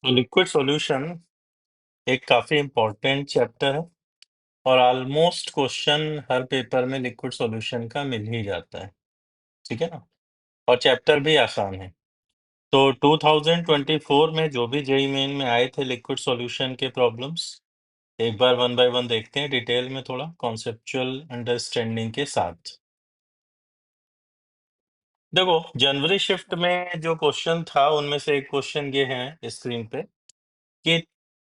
तो liquid solution एक काफी इम्पोर्टेंट चैप्टर है और ऑलमोस्ट क्वेश्चन हर पेपर में लिक्विड सॉल्यूशन का मिल ही जाता है। ठीक है ना? और चैप्टर भी आसान है। तो 2024 में जो भी जेईई मेन में आए थे लिक्विड सॉल्यूशन के प्रॉब्लम्स, एक बार वन बाय वन देखते हैं डिटेल में, थोड़ा कॉन्सेप्चुअल अंडरस्टैंडिंग के साथ। देखो, जनवरी शिफ्ट में जो क्वेश्चन था उनमें से एक क्वेश्चन ये है स्क्रीन पे कि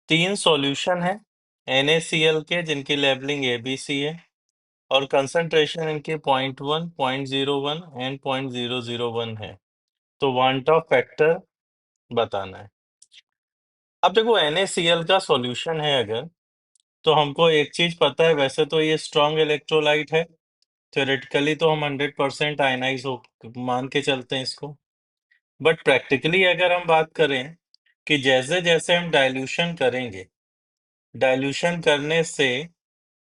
3 सॉल्यूशन है NaCl के जिनकी लेबलिंग ABC है और कंसंट्रेशन इनके 0.1, 0.01 एंड 0.001 है। तो वांट ऑफ फैक्टर बताना है। अब देखो, NaCl का सॉल्यूशन है अगर, तो हमको एक चीज पता है, वैसे तो ये स्ट्रॉन्ग इलेक्ट्रोलाइट है। थ्योरेटिकली तो हम 100% आयनाइज हो मान के चलते हैं इसको। बट प्रैक्टिकली अगर हम बात करें कि जैसे जैसे हम डाइल्यूशन करेंगे, डाइल्यूशन करने से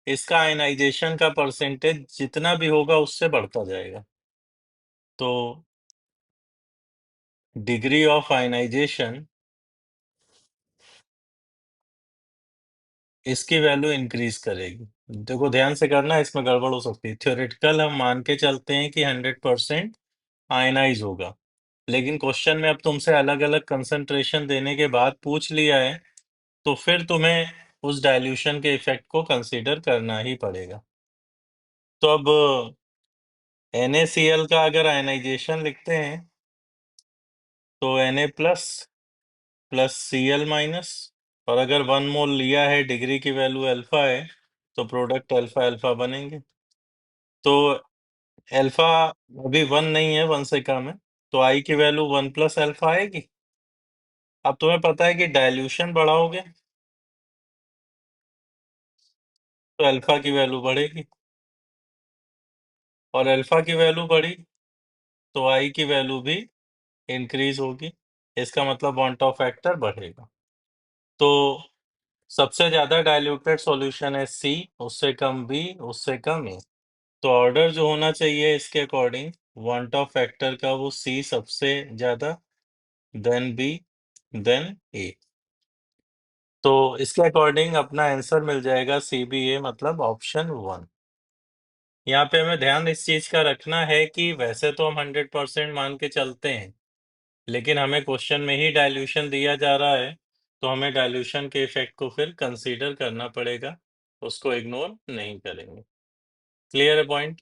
इसका आयनाइजेशन का परसेंटेज जितना भी होगा उससे बढ़ता जाएगा। तो डिग्री ऑफ आयनाइजेशन, इसकी वैल्यू इंक्रीज करेगी। देखो ध्यान से करना, इसमें गड़बड़ हो सकती है। थ्योरेटिकल हम मान के चलते हैं कि 100% आयनाइज होगा, लेकिन क्वेश्चन में अब तुमसे अलग अलग कंसंट्रेशन देने के बाद पूछ लिया है, तो फिर तुम्हें उस डाइल्यूशन के इफेक्ट को कंसीडर करना ही पड़ेगा। तो अब NaCl का अगर आयनाइजेशन लिखते हैं तो Na प्लस Cl माइनस, और अगर 1 मोल लिया है, डिग्री की वैल्यू अल्फा है, तो प्रोडक्ट अल्फा अल्फा बनेंगे। तो अल्फा अभी 1 नहीं है, 1 से कम है, तो आई की वैल्यू 1 प्लस अल्फा आएगी। अब तुम्हें पता है कि डाइल्यूशन बढ़ाओगे तो अल्फा की वैल्यू बढ़ेगी, और अल्फा की वैल्यू बढ़ी तो आई की वैल्यू भी इंक्रीज होगी। इसका मतलब वांट ऑफ फैक्टर बढ़ेगा। तो सबसे ज्यादा डाइल्यूटेड सॉल्यूशन है C, उससे कम B, उससे कम A। तो ऑर्डर जो होना चाहिए इसके अकॉर्डिंग, वांट ऑफ फैक्टर का, वो C सबसे ज्यादा, देन B, देन A। तो इसके अकॉर्डिंग अपना आंसर मिल जाएगा CBA, मतलब ऑप्शन 1। यहाँ पे हमें ध्यान इस चीज का रखना है कि वैसे तो हम 100% मान के चलते हैं, लेकिन हमें क्वेश्चन में ही डाइल्यूशन दिया जा रहा है, तो हमें डाइल्यूशन के इफेक्ट को फिर कंसीडर करना पड़ेगा, उसको इग्नोर नहीं करेंगे। क्लियर है पॉइंट?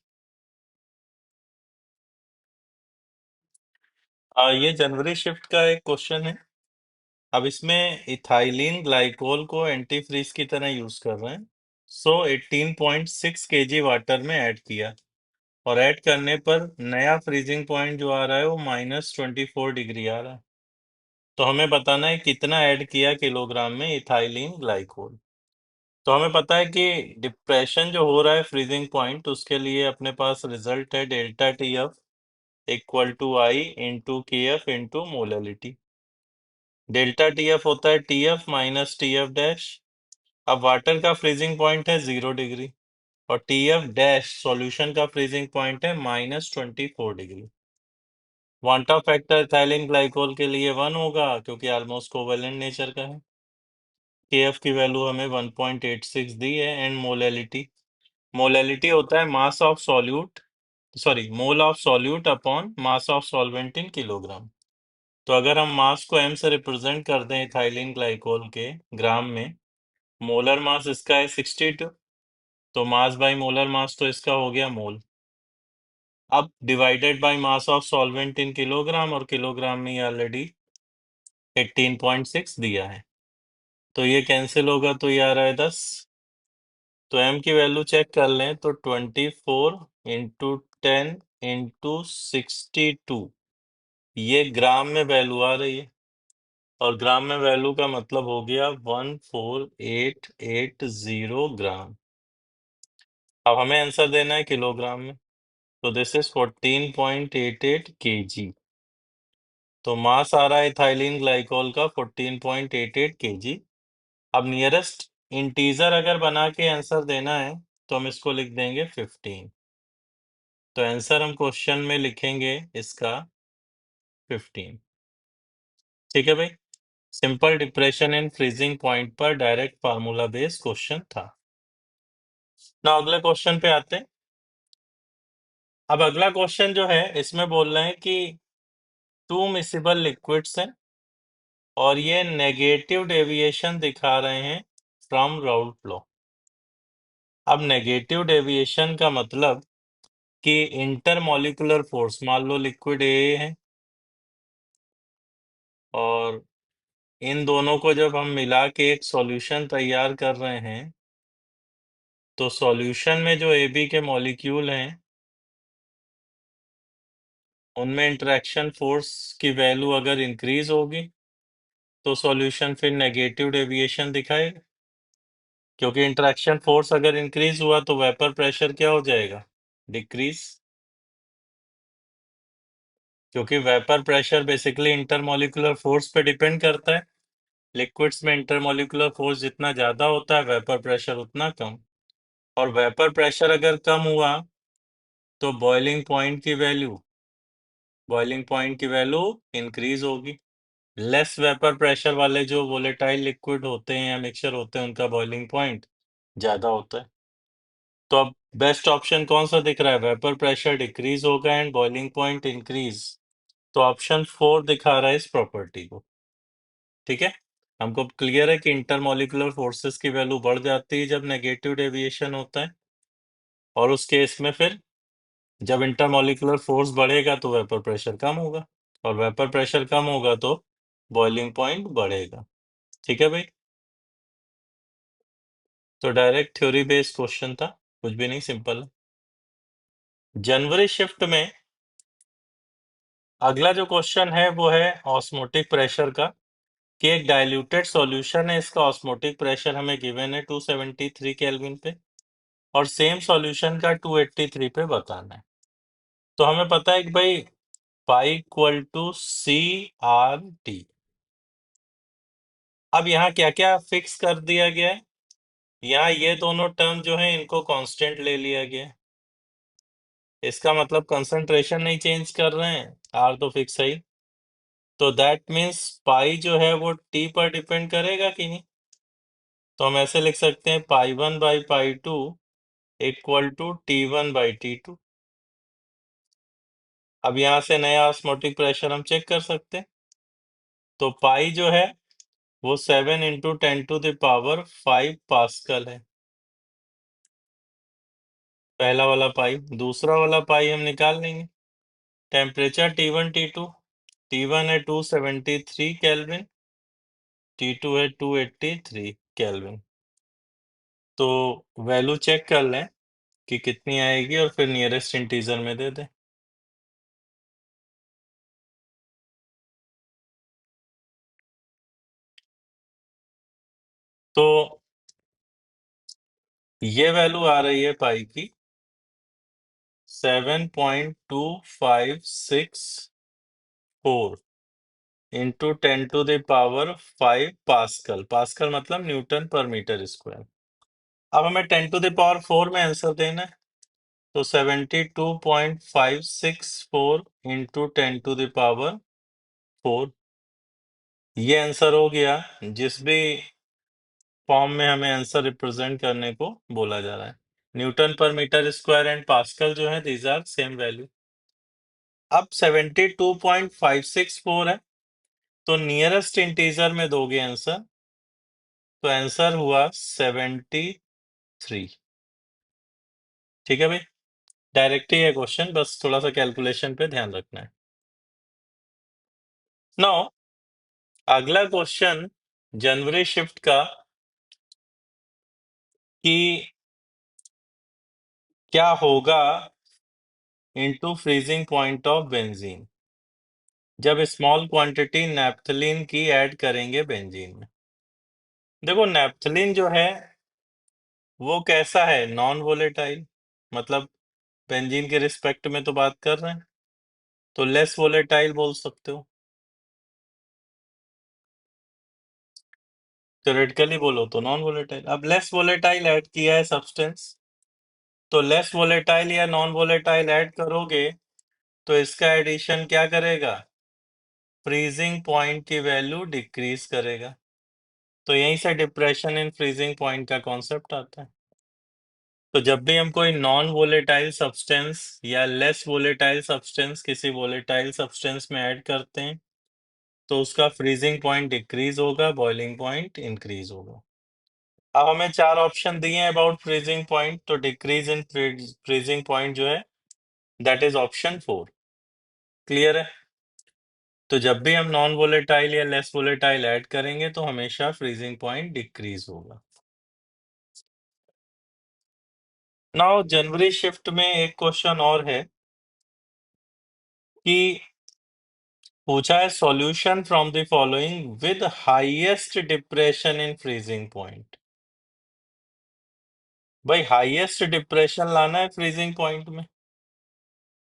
ये जनवरी शिफ्ट का एक क्वेश्चन है। अब इसमें इथाइलिन ग्लाइकोल को एंटी फ्रीज की तरह यूज कर रहे हैं। 18.6 kg वाटर में ऐड किया, और ऐड करने पर नया फ्रीजिंग पॉइंट जो आ रहा है वो -24 डिग्री आ रहा है। तो हमें बताना है कितना ऐड किया किलोग्राम में इथाइलिन ग्लाइकोल। तो हमें पता है कि डिप्रेशन जो हो रहा है फ्रीजिंग पॉइंट, उसके लिए अपने पास रिजल्ट है delta TF equal to I into KF into molality. Delta TF होता है TF माइनस TF डैश। अब वाटर का फ्रीजिंग पॉइंट है 0 डिग्री, और TF डैश सॉल्यूशन का फ्रीजिंग पॉइंट है -24 degree. Van't Hoff factor ethylene glycol के लिए 1 होगा, क्योंकि ऑलमोस्ट कोवेलेंट नेचर का है। KF की वैल्यू हमें 1.86 दी है, एंड मोलैलिटी, मोलैलिटी होता है mass of solute, sorry mole of solute upon mass of solvent in kilogram. तो अगर हम मास को m से रिप्रेजेंट कर दें इथाइलिन ग्लाइकोल के ग्राम में, मोलर मास इसका है 62, तो मास बाय मोलर मास तो इसका हो गया मोल। अब divided by mass of solvent in kilogram, और किलोग्राम में ऑलरेडी 18.6 दिया है, तो ये कैंसिल होगा, तो ये आ रहा है 10। तो m की वैल्यू चेक कर लें तो 24 इंटू 10 इंटू 62, ये ग्राम में वैल्यू आ रही है, और ग्राम में वैल्यू का मतलब हो गया 14880 ग्राम। अब हमें आंसर देना है किलोग्राम में, तो दिस इज 14.88 kg। तो मास आ रहा है इथाइलिन ग्लाइकोल का 14.88 kg। अब नियरेस्ट इंटीजर अगर बना के आंसर देना है तो हम इसको लिख देंगे 15। तो आंसर हम क्वेश्चन में लिखेंगे इसका 15। ठीक है भाई? Simple depression in freezing point पर डायरेक्ट फार्मूला बेस्ड क्वेश्चन था। ना अगले क्वेश्चन पे आते हैं। अब अगला क्वेश्चन जो है इसमें बोल रहे हैं कि टू मिसिबल लिक्विड्स हैं और ये नेगेटिव डेविएशन दिखा रहे हैं फ्रॉम राउल्ट लॉ। अब नेगेटिव डेविएशन का मतलब कि इंटरमॉलिक्यूलर फोर्स, मान लो लिक्विड ए है और इन दोनों को जब हम मिला के एक सॉल्यूशन तैयार कर रहे हैं तो सॉल्यूशन में जो ए बी के मॉलिक्यूल हैं उनमें इंटरेक्शन फोर्स की वैल्यू अगर इंक्रीज होगी तो सॉल्यूशन फिर नेगेटिव डेविएशन दिखाएगा, क्योंकि इंटरेक्शन फोर्स अगर इंक्रीज हुआ तो वेपर प्रेशर क्या हो जाएगा, डिक्रीज, क्योंकि vapour pressure basically intermolecular force पे डिपेंड करता है। लिक्विड्स में इंटरमॉलिक्यूलर फोर्स जितना ज्यादा होता है वेपर प्रेशर उतना कम, और वेपर प्रेशर अगर कम हुआ तो बॉइलिंग पॉइंट की वैल्यू इंक्रीज होगी। लेस वेपर प्रेशर वाले जो वोलेटाइल लिक्विड होते हैं या मिक्सचर होते हैं उनका बॉइलिंग पॉइंट ज्यादा होता है। तो अब बेस्ट ऑप्शन कौन सा दिख रहा है, वेपर प्रेशर डिक्रीज होगा एंड बॉइलिंग पॉइंट इंक्रीज, तो ऑप्शन 4 दिखा रहा है इस प्रॉपर्टी को। ठीक है, हमको क्लियर है कि इंटरमॉलिक्यूलर फोर्सेस की वैल्यू बढ़ जाती है जब नेगेटिव डेविएशन होता है, और उस केस में फिर जब इंटरमॉलिक्यूलर फोर्स बढ़ेगा तो वेपर प्रेशर कम होगा, और वेपर प्रेशर कम होगा तो बॉइलिंग पॉइंट बढ़ेगा। ठीक है भाई, तो डायरेक्ट थ्योरी बेस्ड क्वेश्चन था, कुछ भी नहीं, सिंपल है। जनवरी शिफ्ट में अगला जो क्वेश्चन है वो है ऑस्मोटिक प्रेशर का, कि एक डाइल्यूटेड सॉल्यूशन है, इसका ऑस्मोटिक प्रेशर हमें गिवन है 273 केल्विन पे और सेम सॉल्यूशन का 283 पे बताना है। तो हमें पता है कि भाई pi equal to C R T. अब यहाँ क्या क्या फिक्स कर दिया गया है, यहाँ ये दोनों टर्म जो है इनको कांस्टेंट ले लिया गया है, इसका मतलब कंसंट्रेशन नहीं चेंज कर रहे हैं, आर तो फिक्स है ही, तो दैट मीन्स पाई जो है वो टी पर डिपेंड करेगा कि नहीं। तो हम ऐसे लिख सकते हैं pi 1 by pi 2 equal to T1/T2। अब यहाँ से नया ऑस्मोटिक प्रेशर हम चेक कर सकते हैं, तो पाई जो है वो 7 × 10⁵ पास्कल है, पहला वाला पाई। दूसरा वाला पाई हम निकाल लेंगे, टेम्परेचर T1 T2, T1 है 273 केल्विन, T2 है 283 केल्विन। तो वैल्यू चेक कर लें कि कितनी आएगी और फिर नियरेस्ट इंटीजर में दे दें। तो ये वैल्यू आ रही है पाई की 7.2564 इंटू 10⁵ पास्कल। पास्कल मतलब न्यूटन पर मीटर स्क्वायर। अब हमें 10⁴ में आंसर देना है, तो 72.564 इंटू 10⁴ ये आंसर हो गया, जिस भी फॉर्म में हमें आंसर रिप्रेजेंट करने को बोला जा रहा है। न्यूटन पर मीटर स्क्वायर एंड पास्कल जो है दीज आर सेम वैल्यू। अब 72.564 है, तो नियरेस्ट इंटीजर में दोगे आंसर, तो आंसर हुआ 73। ठीक है भाई, डायरेक्ट ही है क्वेश्चन, बस थोड़ा सा कैलकुलेशन पे ध्यान रखना है। नाउ अगला क्वेश्चन जनवरी शिफ्ट का, कि क्या होगा into freezing point of benzene जब स्मॉल क्वांटिटी नैप्थलीन की ऐड करेंगे बेंजीन में। देखो नैप्थलीन जो है वो कैसा है, नॉन वोलेटाइल, मतलब बेंजीन के रिस्पेक्ट में तो बात कर रहे हैं, तो लेस वोलेटाइल बोल सकते हो, थ्योरेटिकली बोलो तो नॉन वोलेटाइल। अब लेस वोलेटाइल ऐड किया है सब्सटेंस, तो लेस वोलेटाइल या नॉन वोलेटाइल ऐड करोगे तो इसका एडिशन क्या करेगा, फ्रीजिंग पॉइंट की वैल्यू डिक्रीज करेगा। तो यहीं से डिप्रेशन इन फ्रीजिंग पॉइंट का कॉन्सेप्ट आता है। तो जब भी हम कोई नॉन वोलेटाइल सब्सटेंस या लेस वोलेटाइल सब्सटेंस किसी वोलेटाइल सब्सटेंस में ऐड करते हैं तो उसका फ्रीजिंग पॉइंट डिक्रीज होगा, बॉइलिंग पॉइंट इंक्रीज होगा। अब हमें 4 ऑप्शन दिए हैं अबाउट फ्रीजिंग पॉइंट, तो डिक्रीज इन फ्रीजिंग पॉइंट जो है दैट इज ऑप्शन 4। क्लियर है? तो जब भी हम नॉन वोलेटाइल या लेस वोलेटाइल ऐड करेंगे तो हमेशा फ्रीजिंग पॉइंट डिक्रीज होगा। नाउ जनवरी शिफ्ट में एक क्वेश्चन और है कि पूछा है solution from the following with highest depression in freezing point. भाई हाईएस्ट डिप्रेशन लाना है फ्रीजिंग पॉइंट में,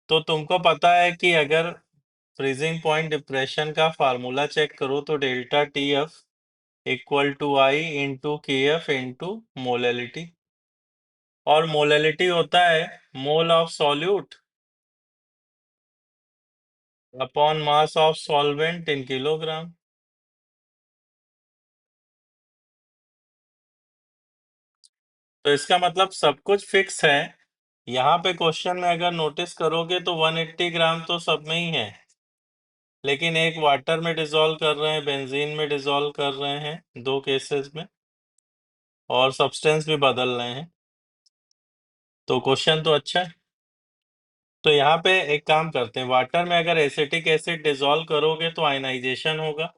तो तुमको पता है कि अगर फ्रीजिंग पॉइंट डिप्रेशन का फार्मूला चेक करो तो delta T F equal to I into K F into molality, और मोलैलिटी होता है mole of solute upon mass of solvent in kilogram. तो इसका मतलब सब कुछ फिक्स है। यहाँ पे क्वेश्चन में अगर नोटिस करोगे तो 180 ग्राम तो सब में ही है, लेकिन एक वाटर में डिसॉल्व कर रहे हैं, बेंजीन में डिसॉल्व कर रहे हैं, 2 केसेस में, और सब्सटेंस भी बदल रहे हैं। तो क्वेश्चन तो अच्छा है। तो यहाँ पे एक काम करते हैं, वाटर में अगर एसिटिक एसिड डिसॉल्व करोगे तो आयनाइजेशन होगा,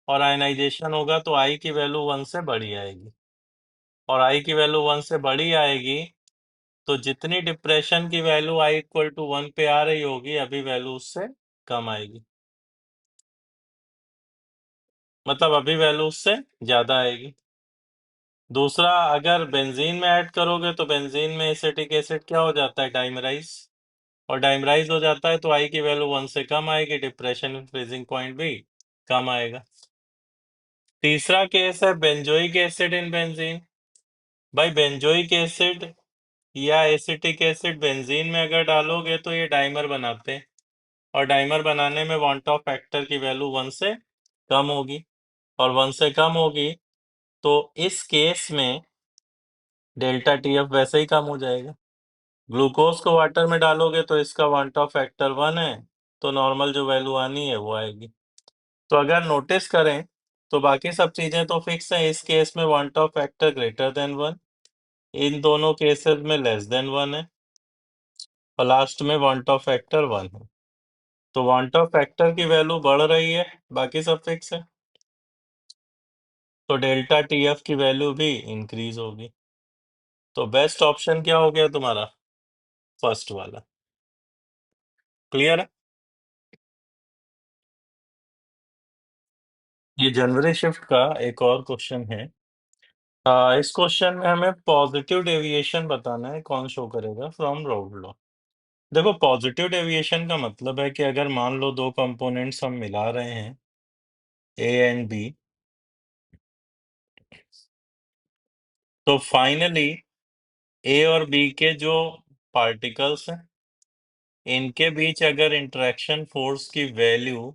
और आयनाइजेशन होगा तो आई की वैल्यू 1 से बड़ी आएगी, और आई की वैल्यू 1 से बड़ी आएगी तो जितनी डिप्रेशन की वैल्यू आई इक्वल टू 1 पे आ रही होगी अभी वैल्यू उससे कम आएगी, मतलब अभी वैल्यू उससे ज्यादा आएगी। दूसरा, अगर बेंजीन में ऐड करोगे तो बेंजीन में एसिटिक एसिड क्या हो जाता है, डाइमराइज, और डाइमराइज हो जाता है तो आई की वैल्यू 1 से कम आएगी, डिप्रेशन फ्रीजिंग पॉइंट भी कम आएगा। तीसरा केस है बेंजोइक एसिड इन बेंजीन। भाई बेंजोइक एसिड या एसिटिक एसिड बेंजीन में अगर डालोगे तो ये डाइमर बनाते हैं, और डाइमर बनाने में वांट ऑफ फैक्टर की वैल्यू 1 से कम होगी, और 1 से कम होगी तो इस केस में डेल्टा टी एफ वैसे ही कम हो जाएगा। ग्लूकोज को वाटर में डालोगे तो इसका वांट ऑफ फैक्टर 1 है, तो नॉर्मल जो वैल्यू आनी है वो आएगी। तो अगर नोटिस करें तो बाकी सब चीजें तो फिक्स है, इस केस में want Hoff factor greater than 1, इन दोनों केसेस में लेस देन 1 है, और लास्ट में वांट ऑफ फैक्टर 1 है। तो वांट ऑफ फैक्टर की वैल्यू बढ़ रही है, बाकी सब फिक्स है, तो डेल्टा टी एफ की वैल्यू भी इंक्रीज होगी। तो बेस्ट ऑप्शन क्या हो गया तुम्हारा, फर्स्ट वाला। क्लियर है? ये जनवरी शिफ्ट का एक और क्वेश्चन है। इस क्वेश्चन में हमें पॉजिटिव डेविएशन बताना है, कौन शो करेगा फ्रॉम राउल्ट लॉ। देखो पॉजिटिव डेविएशन का मतलब है कि अगर मान लो दो कंपोनेंट्स हम मिला रहे हैं ए एंड बी, तो फाइनली ए और बी के जो पार्टिकल्स हैं इनके बीच अगर इंटरेक्शन फोर्स की वैल्यू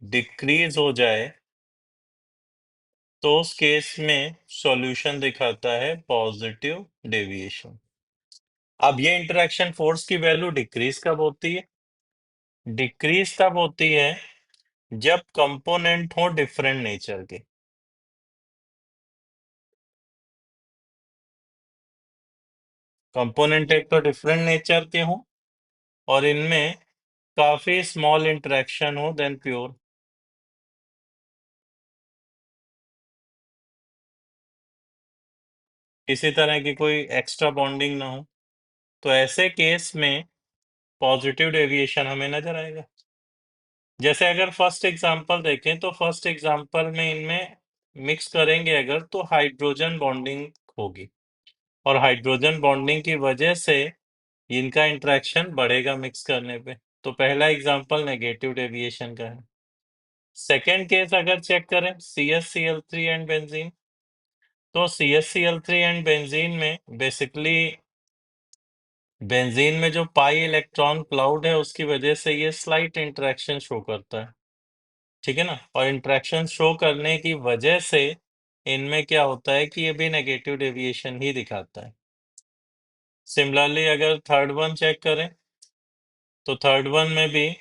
डिक्रीज हो जाए तो उस केस में सॉल्यूशन दिखाता है पॉजिटिव डेविएशन। अब ये इंटरेक्शन फोर्स की वैल्यू डिक्रीज कब होती है, डिक्रीज तब होती है जब कंपोनेंट हो डिफरेंट नेचर के। कंपोनेंट एक तो डिफरेंट नेचर के हो और इनमें काफी स्मॉल इंटरेक्शन हो देन प्योर। किसी तरह की कोई एक्स्ट्रा बॉन्डिंग ना हो, तो ऐसे केस में पॉजिटिव डेविएशन हमें नजर आएगा। जैसे अगर फर्स्ट एग्जांपल देखें तो फर्स्ट एग्जांपल में इनमें मिक्स करेंगे अगर तो हाइड्रोजन बॉन्डिंग होगी, और हाइड्रोजन बॉन्डिंग की वजह से इनका इंटरेक्शन बढ़ेगा मिक्स करने पे। तो पहला एग्जांपल नेगेटिव डेविएशन का है। सेकेंड केस अगर चेक करें CH3 एंड बेंजीन, तो CH3 एंड बेंजीन में बेसिकली बेंजीन में जो पाई इलेक्ट्रॉन क्लाउड है उसकी वजह से ये स्लाइट इंटरेक्शन शो करता है, ठीक है ना? और इंटरेक्शन शो करने की वजह से इनमें क्या होता है कि ये भी नेगेटिव डेविएशन ही दिखाता है। सिमिलरली अगर थर्ड वन चेक करें, तो थर्ड वन में भी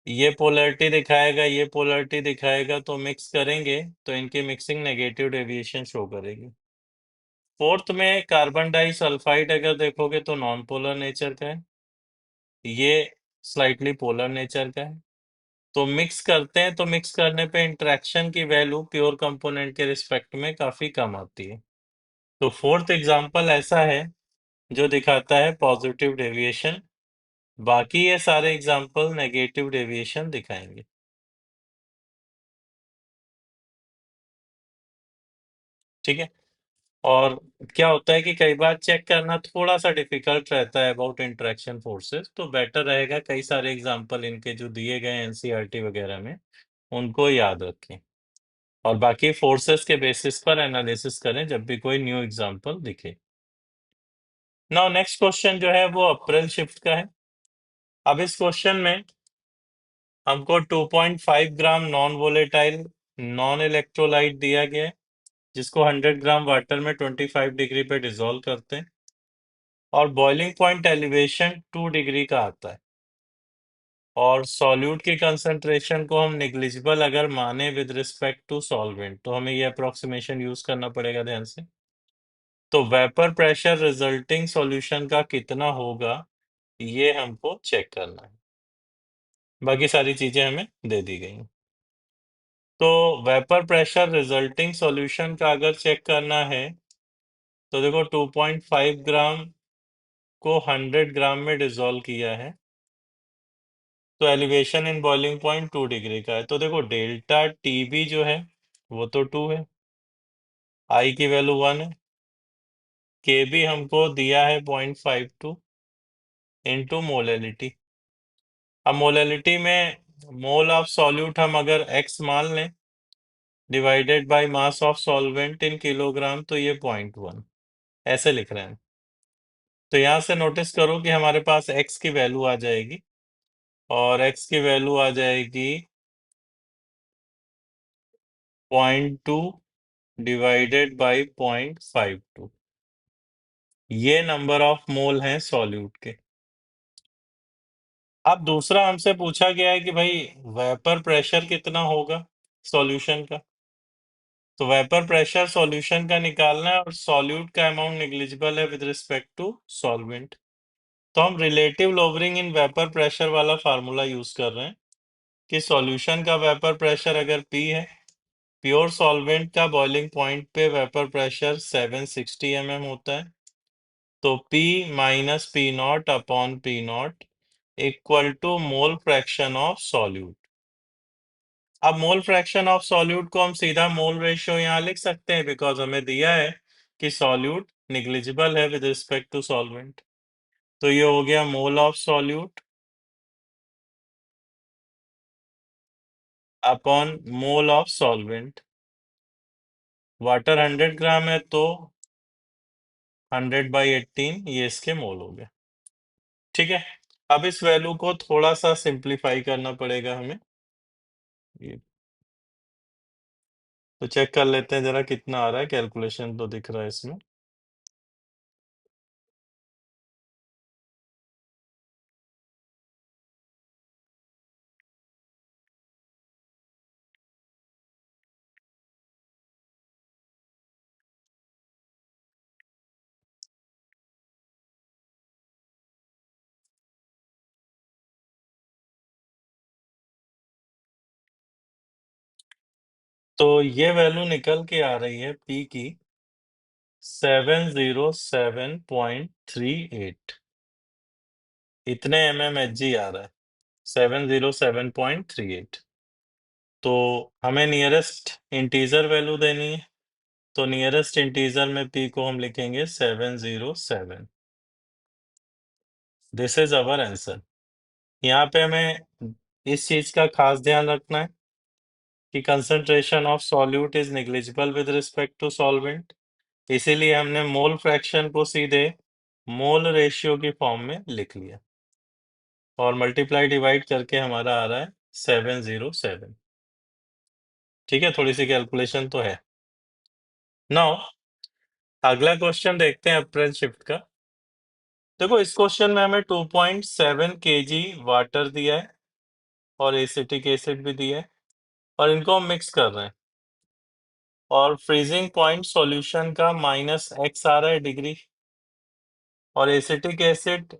ये पोलैरिटी दिखाएगा, ये पोलैरिटी दिखाएगा, तो मिक्स करेंगे तो इनकी मिक्सिंग नेगेटिव डेविएशन शो करेगी। फोर्थ में कार्बन डाइसल्फाइड अगर देखोगे तो नॉन पोलर नेचर का है, ये स्लाइटली पोलर नेचर का है। तो मिक्स करते हैं तो मिक्स करने पे इंटरेक्शन की वैल्यू प्योर कंपोनेंट के रिस्पेक्ट में काफी कम आती है। तो फोर्थ एग्जांपल ऐसा है जो दिखाता है पॉजिटिव डेविएशन, बाकी ये सारे एग्जांपल नेगेटिव डेविएशन दिखाएंगे। ठीक है। और क्या होता है कि कई बार चेक करना थोड़ा सा डिफिकल्ट रहता है अबाउट इंटरेक्शन फोर्सेस, तो बेटर रहेगा कई सारे एग्जांपल इनके जो दिए गए एनसीईआरटी वगैरह में उनको याद रखें और बाकी फोर्सेस के बेसिस पर एनालिसिस करें जब भी कोई न्यू एग्जांपल दिखे। नाउ नेक्स्ट क्वेश्चन जो है वो अप्रैल शिफ्ट का है। अब इस क्वेश्चन में हमको 2.5 ग्राम नॉन वोलेटाइल नॉन इलेक्ट्रोलाइट दिया गया है, जिसको 100 ग्राम वाटर में 25 डिग्री पे डिसॉल्व करते हैं और बॉइलिंग पॉइंट एलिवेशन 2 डिग्री का आता है और सॉल्यूट की कंसंट्रेशन को हम निग्लिजिबल अगर माने विद रिस्पेक्ट टू सॉल्वेंट, तो हमें ये अप्रोक्सीमेशन यूज करना पड़ेगा ध्यान से। तो वेपर प्रेशर रिजल्टिंग सॉल्यूशन का कितना होगा ये हमको चेक करना है, बाकी सारी चीजें हमें दे दी गई हैं। तो वेपर प्रेशर रिजल्टिंग सॉल्यूशन का अगर चेक करना है तो देखो 2.5 ग्राम को 100 ग्राम में डिसॉल्व किया है, तो elevation in boiling point 2 degree का है। तो देखो डेल्टा टीबी जो है वो तो 2 है, आई की वैल्यू 1 है, के भी हमको दिया है 0.52 इंटू मोलैलिटी। अब मोलैलिटी में मोल ऑफ सॉल्यूट हम अगर x मान लें divided by mass of solvent in kilogram, तो ये 0.1 ऐसे लिख रहे हैं। तो यहाँ से नोटिस करो कि हमारे पास x की वैल्यू आ जाएगी और x की वैल्यू आ जाएगी 0.2 डिवाइडेड बाय 0.52। ये नंबर ऑफ मोल हैं सॉल्यूट के। अब दूसरा हमसे पूछा गया है कि भाई वेपर प्रेशर कितना होगा सॉल्यूशन का। तो वेपर प्रेशर सॉल्यूशन का निकालना है और सॉल्यूट का अमाउंट नेग्लिजिबल है विद रिस्पेक्ट टू सॉल्वेंट। तो हम relative lowering in vapour pressure वाला फार्मूला यूज कर रहे हैं कि सॉल्यूशन का वेपर प्रेशर अगर P है, प्योर सॉल्वेंट का बॉइलिंग पॉइंट पे वेपर प्रेशर 760 mm होता है, तो P minus P naught upon P naught equal to mole fraction of solute. अब मोल फ्रैक्शन ऑफ सॉल्यूट को हम सीधा मोल रेशियो यहाँ लिख सकते हैं बिकॉज हमें दिया है कि सॉल्यूट निग्लिजिबल है विद रिस्पेक्ट टू सॉल्वेंट। तो ये हो गया मोल of solute upon mole of solvent. Water 100 ग्राम है तो 100/18 ये इसके मोल हो गए। ठीक है। अब इस वैल्यू को थोड़ा सा सिंप्लीफाई करना पड़ेगा हमें। ये तो चेक कर लेते हैं जरा कितना आ रहा है, कैलकुलेशन तो दिख रहा है इसमें। तो ये वैल्यू निकल के आ रही है पी की 707.38, इतने mmHg आ रहा है 707.38। तो हमें नियरेस्ट इंटीजर वैल्यू देनी है, तो नियरेस्ट इंटीजर में p को हम लिखेंगे 707। This is our answer. यहाँ पे हमें इस चीज का खास ध्यान रखना है कि concentration of solute is negligible with respect to solvent, इसीलिए हमने मोल फ्रैक्शन को सीधे मोल रेशियो की फॉर्म में लिख लिया और मल्टीप्लाई डिवाइड करके हमारा आ रहा है 707। ठीक है, थोड़ी सी कैलकुलेशन तो है। नाउ अगला क्वेश्चन देखते हैं अप्रैल शिफ्ट का। देखो इस क्वेश्चन में हमें 2.7 केजी वाटर दिया है और एसिटिक एसिड भी दिया है और इनको हम मिक्स कर रहे हैं और फ्रीजिंग पॉइंट सॉल्यूशन का -x आ रहा है डिग्री और एसिटिक एसिड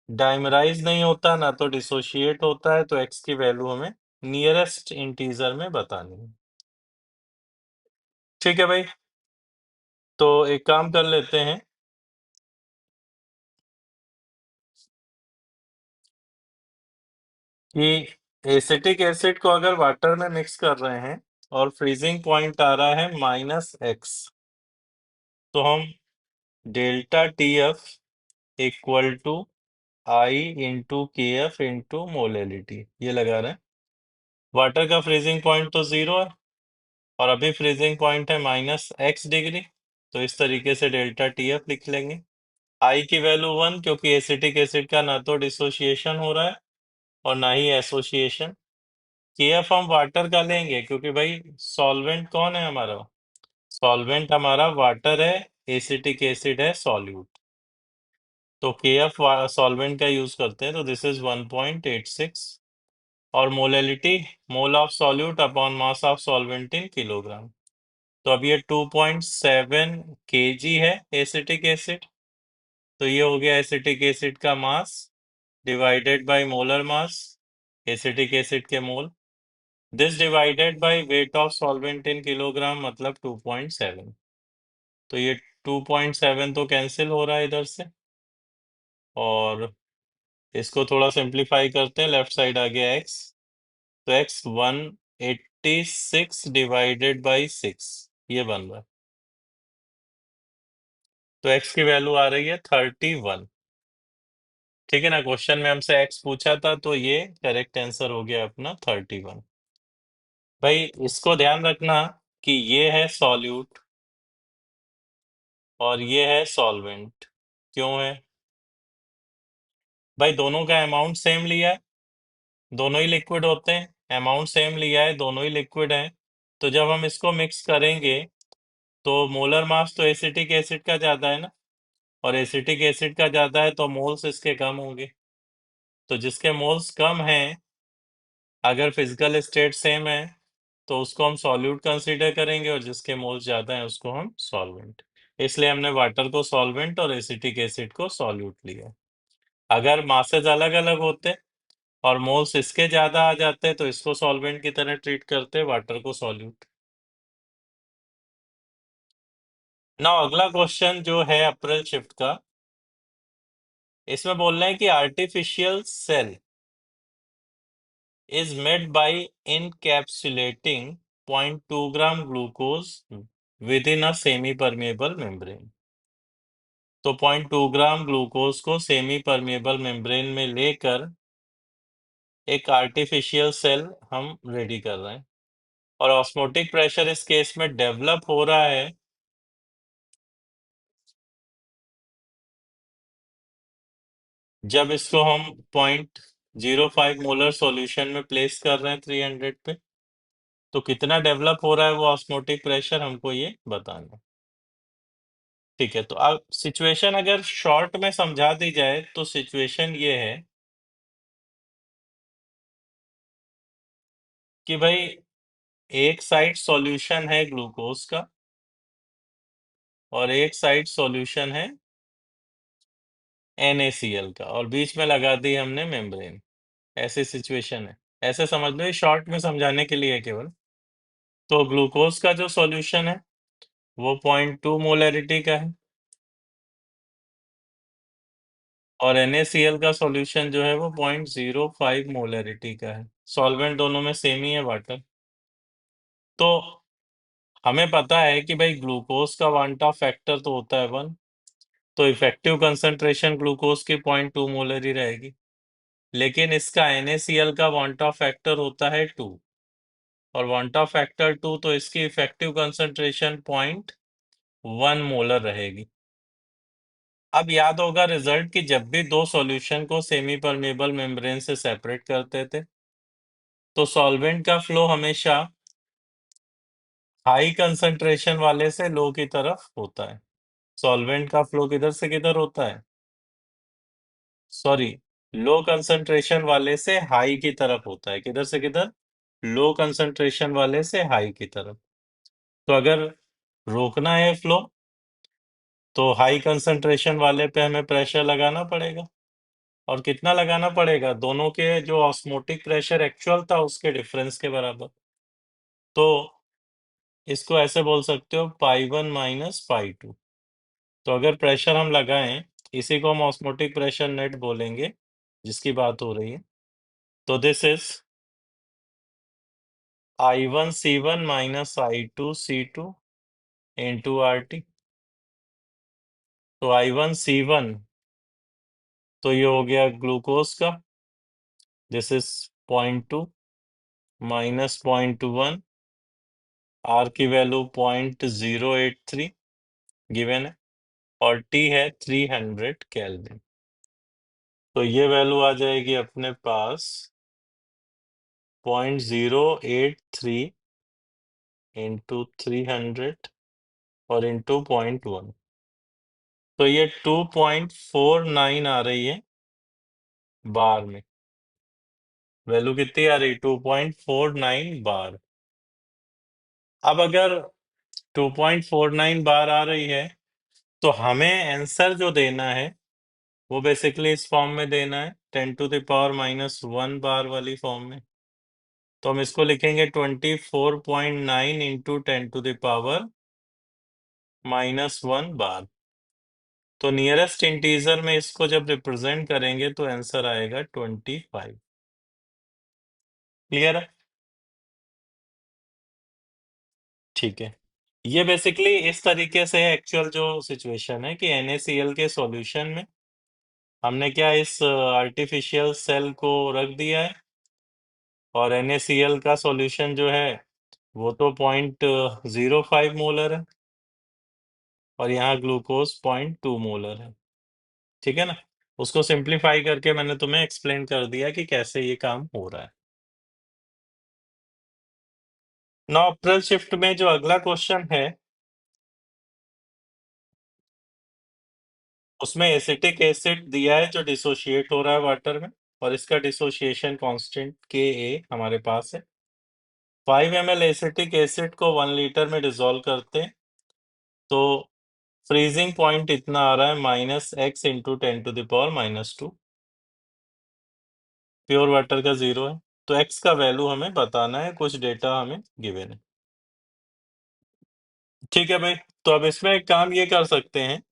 डाइमराइज नहीं होता ना तो डिसोशिएट होता है, तो x की वैल्यू हमें नियरेस्ट इंटीजर में बतानी है। ठीक है भाई, तो एक काम कर लेते हैं कि एसिटिक एसिड को अगर वाटर में मिक्स कर रहे हैं और फ्रीजिंग पॉइंट आ रहा है -x, तो हम delta TF equal to I into KF into molality ये लगा रहे हैं। वाटर का फ्रीजिंग पॉइंट तो 0 है और अभी फ्रीजिंग पॉइंट है -x डिग्री, तो इस तरीके से डेल्टा TF लिख लेंगे। I की वैल्यू 1 क्योंकि एसिटिक एसिड का ना तो डिसोसिएशन हो रहा है और ना ही एसोसिएशन। KF हम वाटर का लेंगे क्योंकि भाई सॉल्वेंट कौन है हमारा? सॉल्वेंट हमारा वाटर है, एसिटिक एसिड है सॉल्यूट, तो KF सॉल्वेंट का यूज करते हैं, तो दिस इज 1.86 और molality mole of solute upon mass of solvent in kilogram. तो अब ये 2.7 kg है एसिटिक एसिड, तो ये हो गया एसिटिक एसिड का mass divided by molar mass, acetic acid के mole, this divided by weight of solvent in kilogram मतलब 2.7। तो ये 2.7 तो कैंसिल हो रहा है इधर से और इसको थोड़ा सिंप्लीफाई करते हैं, लेफ्ट साइड आ गया x, तो x 186 डिवाइडेड बाई 6 ये बन रहा है, तो x की वैल्यू आ रही है 31। ठीक है ना, क्वेश्चन में हमसे x पूछा था तो ये करेक्ट आंसर हो गया अपना 31। भाई इसको ध्यान रखना कि ये है सॉल्यूट और ये है सॉल्वेंट। क्यों है भाई? दोनों का अमाउंट सेम लिया है, दोनों ही लिक्विड होते हैं, अमाउंट सेम लिया है, दोनों ही लिक्विड हैं, तो जब हम इसको मिक्स करेंगे तो मोलर मास तो एसिटिक एसिड का ज्यादा है ना, और एसिटिक एसिड का ज्यादा है तो मोल्स इसके कम होंगे, तो जिसके मोल्स कम हैं अगर फिजिकल स्टेट सेम है तो उसको हम सॉल्यूट कंसीडर करेंगे और जिसके मोल्स ज्यादा हैं उसको हम सॉल्वेंट। इसलिए हमने वाटर को सॉल्वेंट और एसिटिक एसिड को सॉल्यूट लिया। अगर मासेस अलग अलग होते और मोल्स इसके ज्यादा आ जाते तो इसको सॉल्वेंट की तरह ट्रीट करते, वाटर को सॉल्यूट। ना अगला क्वेश्चन जो है अप्रैल शिफ्ट का, इसमें बोल रहे हैं कि artificial cell is made by encapsulating 0.2 gram glucose within a semi-permeable membrane। तो 0.2 ग्राम ग्लूकोज को सेमी परमेबल मेम्ब्रेन में लेकर एक आर्टिफिशियल सेल हम रेडी कर रहे हैं और ऑस्मोटिक प्रेशर इस केस में डेवलप हो रहा है जब इसको हम 0.05 मोलर सॉल्यूशन में प्लेस कर रहे हैं 300 पे, तो कितना डेवलप हो रहा है वो ऑस्मोटिक प्रेशर हमको ये बताना है। ठीक है, तो अब सिचुएशन अगर शॉर्ट में समझा दी जाए तो सिचुएशन ये है कि भाई एक साइड सॉल्यूशन है ग्लूकोज का और एक साइड सॉल्यूशन है NaCl का और बीच में लगा दी हमने मेम्ब्रेन। ऐसी सिचुएशन है, ऐसे समझ लो, ये शॉर्ट में समझाने के लिए है केवल। तो ग्लूकोज का जो सॉल्यूशन है वो 0.2 मोलरिटी का है और NaCl का सॉल्यूशन जो है वो 0.05 मोलरिटी का है। सॉल्वेंट दोनों में सेम ही है, वाटर। तो हमें पता है कि भाई ग्लूकोज का वांटा फैक्टर तो होता है 1, तो इफेक्टिव कंसंट्रेशन ग्लूकोज की 0.2 मोलर ही रहेगी, लेकिन इसका NaCl का वांटा फैक्टर होता है 2 और वांटा फैक्टर 2, तो इसकी इफेक्टिव कंसंट्रेशन 0.1 मोलर रहेगी। अब याद होगा रिजल्ट कि जब भी दो सॉल्यूशन को सेमी परमेबल मेम्ब्रेन से सेपरेट करते थे तो सॉल्वेंट का फ्लो हमेशा हाई कंसंट्रेशन वाले से लो की तरफ होता है। सॉल्वेंट का फ्लो किधर से किधर होता है? सॉरी, लो कंसंट्रेशन वाले से हाई की तरफ होता है। किधर से किधर? लो कंसंट्रेशन वाले से हाई की तरफ। तो अगर रोकना है फ्लो तो हाई कंसंट्रेशन वाले पे हमें प्रेशर लगाना पड़ेगा। और कितना लगाना पड़ेगा? दोनों के जो ऑस्मोटिक प्रेशर एक्चुअल था उसके डिफरेंस के बराबर। तो इसको ऐसे बोल सकते हो पाई 1 माइनस पाई 2। तो अगर प्रेशर हम लगाएं, इसी को हम ऑस्मोटिक प्रेशर नेट बोलेंगे जिसकी बात हो रही है। तो this is I1C1 minus I2C2 into RT। तो I1C1 तो ये हो गया ग्लूकोज का, दिस इज 0.2 माइनस 0.1, R की वैल्यू 0.083 गिवन है और T है 300 केल्विन। तो ये वैल्यू आ जाएगी अपने पास 0.083 इंटू 300 और इंटू 0.1। तो ये 2.49 आ रही है बार में। वैल्यू कितनी आ रही? 2.49 बार। अब अगर 2.49 बार आ रही है तो हमें आंसर जो देना है वो बेसिकली इस फॉर्म में देना है, 10⁻⁻1 बार वाली फॉर्म में। तो हम इसको लिखेंगे 24.9 इंटू 10⁻⁻1 बार। तो नियरेस्ट इंटीजर में इसको जब रिप्रेजेंट करेंगे तो आंसर आएगा 25। क्लियर है? ठीक है। ये बेसिकली इस तरीके से एक्चुअल जो सिचुएशन है कि NaCl के सॉल्यूशन में हमने क्या इस आर्टिफिशियल सेल को रख दिया है और NaCl का सॉल्यूशन जो है वो तो 0.05 मोलर है और यहाँ ग्लूकोज 0.2 मोलर है। ठीक है ना? उसको सिंप्लीफाई करके मैंने तुम्हें एक्सप्लेन कर दिया कि कैसे ये काम हो रहा है। नॉपरल शिफ्ट में जो अगला क्वेश्चन है उसमें एसिटिक एसिड दिया है जो डिसोशिएट हो रहा है वाटर में और इसका डिसोशिएशन कांस्टेंट Ka हमारे पास है। 5 ml एसिटिक एसिड को 1 लीटर में डिसॉल्व करते हैं तो फ्रीजिंग पॉइंट इतना आ रहा है -x इंटू 10⁻⁻²। प्योर वाटर का 0 है तो x का वैल्यू हमें बताना है, कुछ डेटा हमें गिवन है। ठीक है भाई, तो अब इसमें एक काम ये कर सकते हैं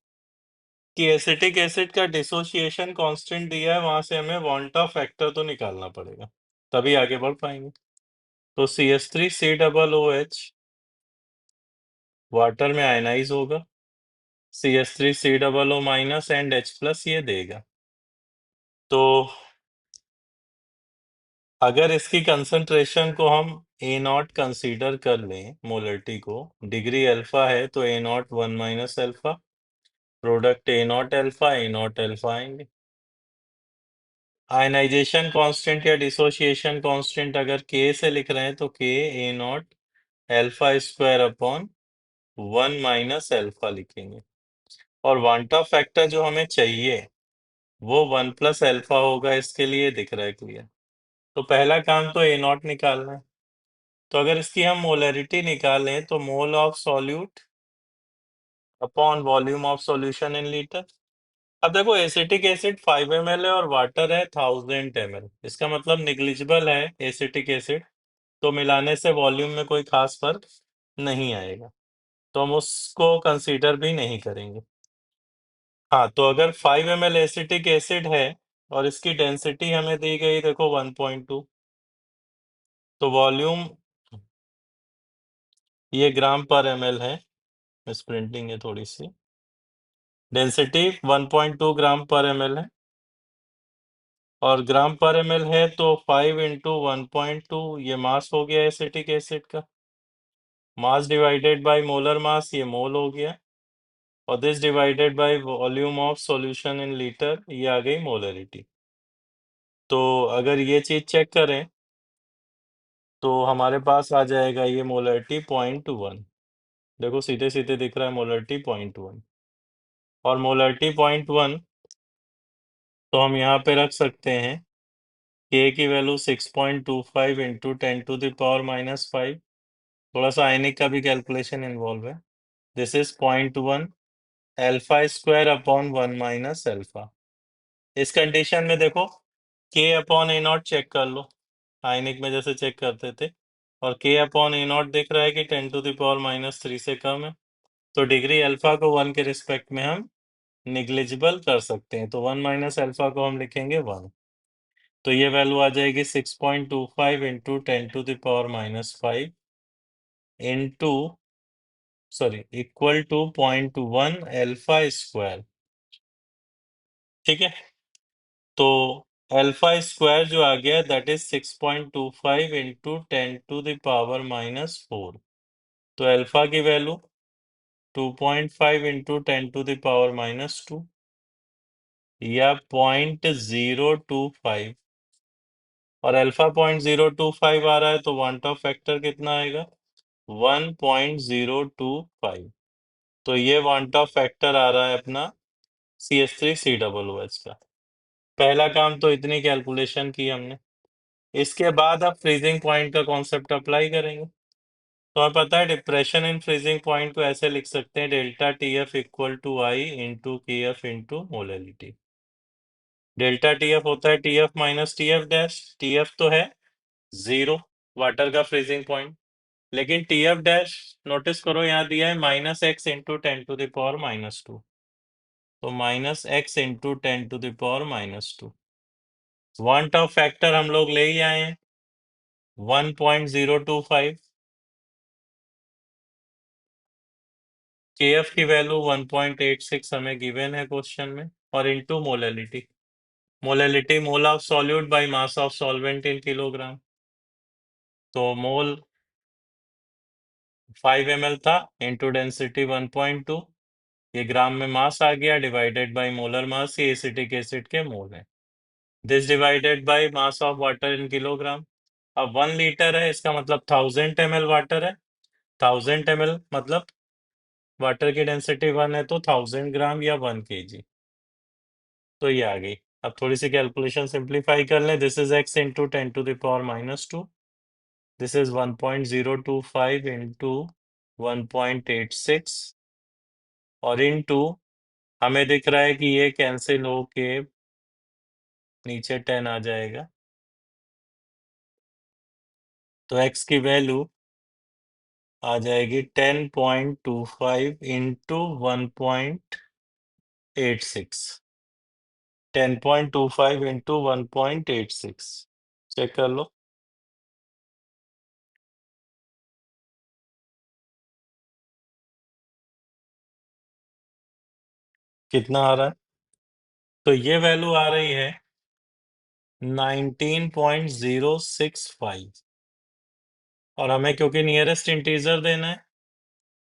कि एसिटिक एसिड का डिसोसिएशन कांस्टेंट दिया है, वहां से हमें वांटा फैक्टर तो निकालना पड़ेगा तभी आगे बढ़ पाएंगे। तो CH3C OOH वाटर में आयनाइज होगा, CH3COO माइनस एंड H+ ये देगा। तो अगर इसकी कंसंट्रेशन को हम A0 कंसीडर कर लें, मोलरिटी को, डिग्री अल्फा है तो A0 1 minus alpha, product A0 alpha A0 alpha आएंगे। आयनाइजेशन कांस्टेंट या डिसोसिएशन कांस्टेंट अगर K से लिख रहे हैं तो K A0 alpha square upon 1 minus alpha लिखेंगे और वांटा फैक्टर जो हमें चाहिए वो 1 प्लस अल्फा होगा, इसके लिए दिख रहा है क्लियर। तो पहला काम तो A0 निकालना है। तो अगर इसकी हम मोलरिटी निकालें तो मोल of solute upon volume of solution in litre. अब देखो एसिटिक एसिड 5 ml है और वाटर है 1000 ml, इसका मतलब निग्लिजिबल है एसिटिक एसिड, तो मिलाने से वॉल्यूम में कोई खास फर्क नहीं आएगा, तो हम उसको कंसीडर भी नहीं करेंगे। हाँ, तो अगर 5 ml एसिटिक एसिड है और इसकी डेंसिटी हमें दी गई देखो 1.2, तो वॉल्यूम ये ग्राम पर ml है, मिस प्रिंटिंग है थोड़ी सी, डेंसिटी 1.2 ग्राम पर ml है और ग्राम पर ml है तो 5 इंटू 1.2 ये मास हो गया एसिटिक एसिड का, मास डिवाइडेड बाय मोलर मास ये मोल हो गया और this divided by volume of solution in litre, ये आ गई मोलरिटी। तो अगर ये चीज चेक करें तो हमारे पास आ जाएगा ये मोलरिटी 0.1। देखो सीधे सीधे दिख रहा है मोलरिटी 0.1, और मोलरिटी 0.1 तो हम यहाँ पे रख सकते हैं के की वैल्यू 6.25 इंटू 10⁻⁻⁵। थोड़ा सा आयनिक का भी कैलकुलेशन इन्वॉल्व है। This is 0.1 alpha square upon 1 minus alpha. इस कंडीशन में देखो के अपॉन ए नॉट चेक कर लो, आयनिक में जैसे चेक करते थे, और के अपॉन ए नॉट दिख रहा है कि 10⁻³ से कम है, तो डिग्री अल्फा को 1 के रिस्पेक्ट में हम निग्लिजिबल कर सकते हैं। तो 1 माइनस अल्फा को हम लिखेंगे 1। तो ये वैल्यू आ जाएगी 6.25 into 10⁻⁵ into sorry equal to 0.1 alpha square. ठीक है, तो अल्फा स्क्वायर जो आ गया दैट इज 6.25 इंटू 10⁻⁻⁴। तो अल्फा की वैल्यू 2.5 इंटू 10⁻⁻² या 0.025, और अल्फा 0.025 आ रहा है तो वांट ऑफ फैक्टर कितना आएगा 1.025। तो ये वांट ऑफ फैक्टर आ रहा है अपना CH3COOH का। पहला काम तो इतनी कैलकुलेशन की हमने। इसके बाद अब फ्रीजिंग पॉइंट का कॉन्सेप्ट अप्लाई करेंगे। तो हमें पता है डिप्रेशन इन फ्रीजिंग पॉइंट को ऐसे लिख सकते हैं delta TF equal to I into KF into molarity. Delta TF होता है TF minus TF dash. TF तो है 0, वाटर का फ्रीजिंग पॉइंट, लेकिन TF डैश नोटिस करो यहाँ दिया है -x इंटू 10⁻⁻²। तो -x into 10⁻⁻²। Van't Hoff factor हम लोग ले ही आए हैं 1.025। KF की वैल्यू 1.86 हमें गिवन है क्वेश्चन में, और into molarity. Molarity mole of solute by mass of solvent in kilogram. तो मोल 5 ml था इंटू डेंसिटी 1.2, ये ग्राम में मास आ गया, डिवाइडेड बाय मोलर मास, ये एसिटिक एसिड के मोल है। This divided by mass of water in kilogram. अब 1 लीटर है, इसका मतलब 1000 ml वाटर है। 1000 ml मतलब वाटर की डेंसिटी 1 है, तो 1000 ग्राम या 1 kg। तो ये आ गई। अब थोड़ी सी कैलकुलेशन सिंप्लीफाई कर लें। This is x into 10⁻⁻²। This is 1.025 into 1.86, और इनटू हमें दिख रहा है कि ये कैंसिल होके नीचे 10 आ जाएगा, तो x की वैल्यू आ जाएगी 10.25 इंटू 1.86। 10.25 इंटू 1.86 चेक कर लो। कितना आ रहा है? तो ये वैल्यू आ रही है 19.065, और हमें क्योंकि नियरेस्ट इंटीजर देना है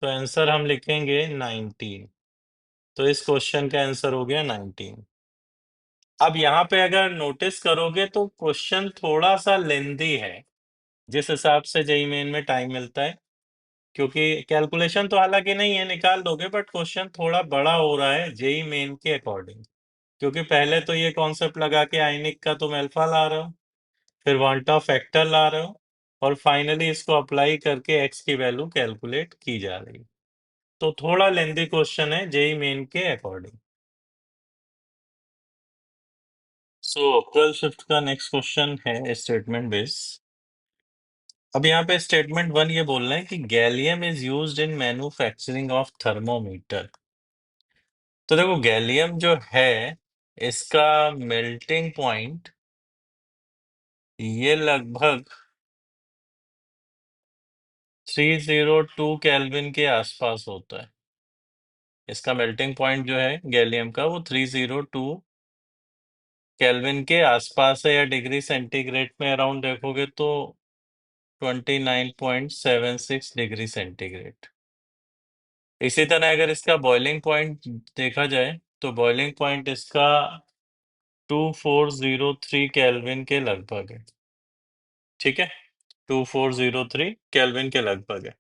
तो आंसर हम लिखेंगे 19। तो इस क्वेश्चन का आंसर हो गया 19। अब यहाँ पे अगर नोटिस करोगे तो क्वेश्चन थोड़ा सा लेंदी है, जिस हिसाब से जेईई मेन में टाइम मिलता है, क्योंकि कैलकुलेशन तो हालांकि नहीं है, निकाल दोगे, बट क्वेश्चन थोड़ा बड़ा हो रहा है जेईई मेन के अकॉर्डिंग। क्योंकि पहले तो ये कॉन्सेप्ट लगा के आयनिक का तुम अल्फा ला रहे हो, फिर वांटा फैक्टर ला रहे हो, और फाइनली इसको अप्लाई करके एक्स की वैल्यू कैलकुलेट की जा रही है। तो थोड़ा लेंदी क्वेश्चन है जेईई मेन के अकॉर्डिंग। सो अप्रैल शिफ्ट का नेक्स्ट क्वेश्चन है स्टेटमेंट बेस। अब यहाँ पे स्टेटमेंट 1 ये बोल रहे हैं कि gallium is used in manufacturing of thermometer. तो देखो गैलियम जो है इसका मेल्टिंग पॉइंट ये लगभग 302 केल्विन के आसपास होता है। इसका मेल्टिंग पॉइंट जो है गैलियम का वो 302 केल्विन के आसपास है, या डिग्री सेंटीग्रेड में अराउंड देखोगे तो 29.76 डिग्री सेंटीग्रेड। इसी तरह अगर इसका बॉइलिंग पॉइंट देखा जाए तो बॉइलिंग पॉइंट इसका 2403 केल्विन के लगभग है। ठीक है, 2403 केल्विन के लगभग है।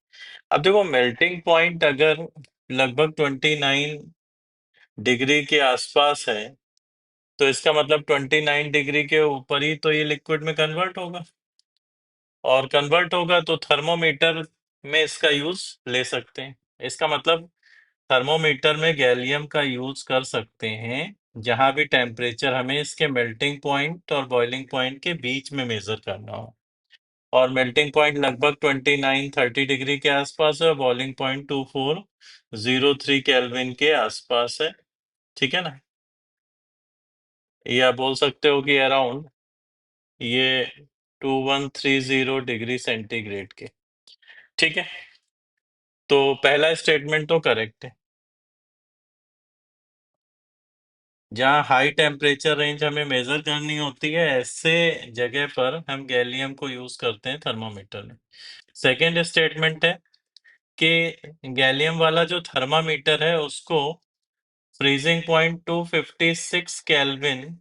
अब देखो मेल्टिंग पॉइंट अगर लगभग 29 डिग्री के आसपास है तो इसका मतलब 29 डिग्री के ऊपर ही तो ये लिक्विड में कन्वर्ट होगा, और कन्वर्ट होगा तो थर्मोमीटर में इसका यूज ले सकते हैं। इसका मतलब थर्मोमीटर में गैलियम का यूज कर सकते हैं जहां भी टेम्परेचर हमें इसके मेल्टिंग पॉइंट और बॉइलिंग पॉइंट के बीच में मेजर करना हो। और मेल्टिंग पॉइंट लगभग 29-30 डिग्री के आसपास है और बॉइलिंग पॉइंट 2403 केल्विन के आसपास है। ठीक है ना, या बोल सकते हो कि अराउंड ये 2130 डिग्री सेंटीग्रेड के। ठीक है, तो पहला स्टेटमेंट तो करेक्ट है। जहाँ हाई टेम्परेचर रेंज हमें मेजर करनी होती है ऐसे जगह पर हम गैलियम को यूज करते हैं थर्मामीटर में। सेकेंड स्टेटमेंट है कि गैलियम वाला जो थर्मामीटर है उसको फ्रीजिंग पॉइंट 256 केल्विन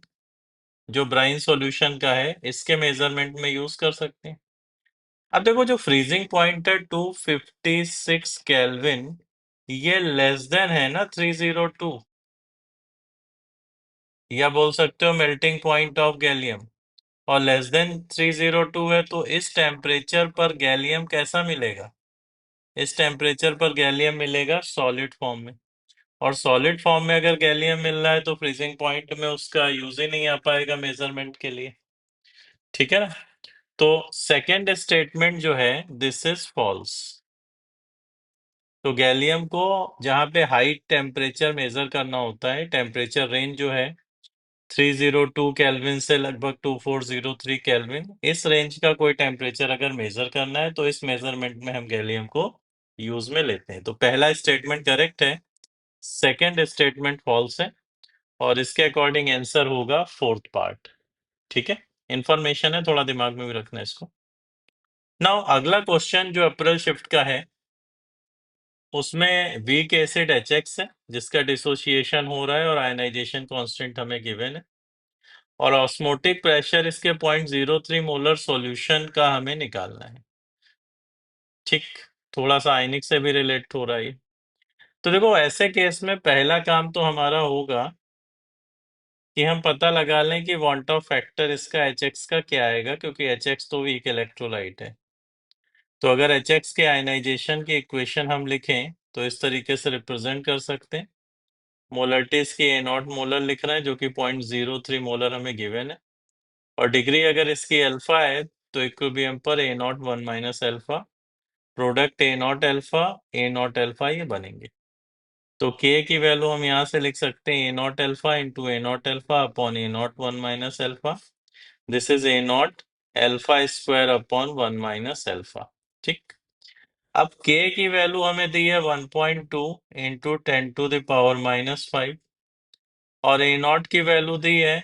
जो ब्राइन सॉल्यूशन का है इसके मेजरमेंट में यूज कर सकते हैं। अब देखो जो फ्रीजिंग पॉइंट है 256 केल्विन ये लेस देन है ना 302, या बोल सकते हो मेल्टिंग पॉइंट ऑफ गैलियम, और लेस देन 302 है तो इस टेम्परेचर पर गैलियम कैसा मिलेगा? इस टेम्परेचर पर गैलियम मिलेगा सॉलिड फॉर्म में, और सॉलिड फॉर्म में अगर गैलियम मिल रहा है तो फ्रीजिंग पॉइंट में उसका यूज ही नहीं आ पाएगा मेजरमेंट के लिए। ठीक है ना, तो सेकेंड स्टेटमेंट जो है दिस इज फॉल्स। तो गैलियम को जहां पे हाई टेम्परेचर मेजर करना होता है, टेम्परेचर रेंज जो है 302 केल्विन से लगभग 2403 केल्विन, इस रेंज का कोई टेम्परेचर अगर मेजर करना है तो इस मेजरमेंट में हम गैलियम को यूज में लेते हैं। तो पहला स्टेटमेंट करेक्ट है, सेकेंड स्टेटमेंट फॉल्स है, और इसके अकॉर्डिंग आंसर होगा फोर्थ पार्ट। ठीक है, इंफॉर्मेशन है, थोड़ा दिमाग में भी रखना है इसको। नाउ अगला क्वेश्चन जो अप्रैल शिफ्ट का है उसमें वीक एसिड HX है जिसका डिसोसिएशन हो रहा है और आयनाइजेशन कांस्टेंट हमें गिवन है, और ऑस्मोटिक प्रेशर इसके 0.03 मोलर सॉल्यूशन का हमें निकालना है। ठीक, थोड़ा सा आयनिक से भी रिलेट हो रहा है ये। तो देखो ऐसे केस में पहला काम तो हमारा होगा कि हम पता लगा लें कि वांट ऑफ फैक्टर इसका HX का क्या आएगा, क्योंकि HX तो वीक इलेक्ट्रोलाइट है। तो अगर HX के आयनाइजेशन की इक्वेशन हम लिखें तो इस तरीके से रिप्रेजेंट कर सकते हैं। मोलरिटी इसकी A0 मोलर लिख रहे हैं जो कि 0.03 मोलर हमें गिवन है, और डिग्री अगर इसकी अल्फा है तो इक्विलिब्रियम पर A0 1 minus alpha, product A0 alpha A0 alpha ये बनेंगे। तो K की वैल्यू हम यहाँ से लिख सकते हैं A0 alpha into A0 alpha upon A0 1 minus alpha, this is A0 alpha square upon 1 minus alpha. ठीक, अब K की वैल्यू हमें दी है 1.2 इंटू 10⁻⁻5, और A0 की वैल्यू दी है